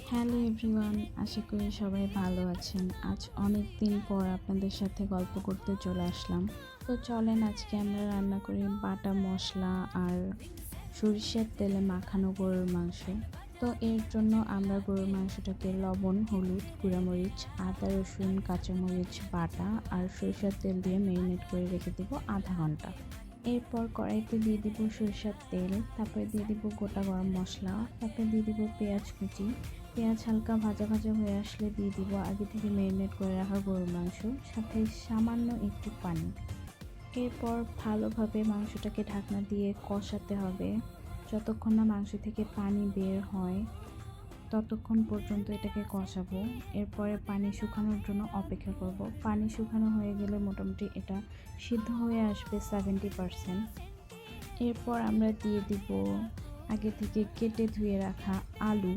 Hello everyone, আশা করি সবাই ভালো আছেন। আজ অনেক দিন পর আপনাদের সাথে গল্প করতে চলে আসলাম। তো চলেন আজকে আমরা রান্না করি বাটা মশলা আর সরিষার তেলে মাখানো গরুর মাংস। তো এর জন্য আমরা গরুর মাংসটাকে লবণ, হলুদ, গুঁড়ামরিচ, আদা, রসুন, কাঁচামরিচ বাটা আর সরিষার তেল দিয়ে ম্যারিনেট করে রেখে দেবো আধা ঘন্টা। এরপর কড়াইতে দিয়ে দিব সরিষার তেল, তারপরে দিয়ে দিব গোটা গরম মশলা, তারপরে দিয়ে দিব পেঁয়াজ কুচি। পেঁয়াজ হালকা ভাজা ভাজা হয়ে আসলে দিয়ে দিব আগে থেকে ম্যারিনেট করে রাখা গরুর মাংস, সাথে সামান্য একটু পানি। এরপর ভালোভাবে মাংসটাকে ঢাকনা দিয়ে কষাতে হবে যতক্ষণ না মাংস থেকে পানি বের হয়, ততক্ষণ পর্যন্ত এটাকে কষাবো। এরপরে পানি শুকানোর জন্য অপেক্ষা করব। পানি শুকানো হয়ে গেলে মোটামুটি এটা সিদ্ধ হয়ে আসবে 70%। এরপর আমরা দিয়ে দিব আগে থেকে কেটে ধুয়ে রাখা আলু।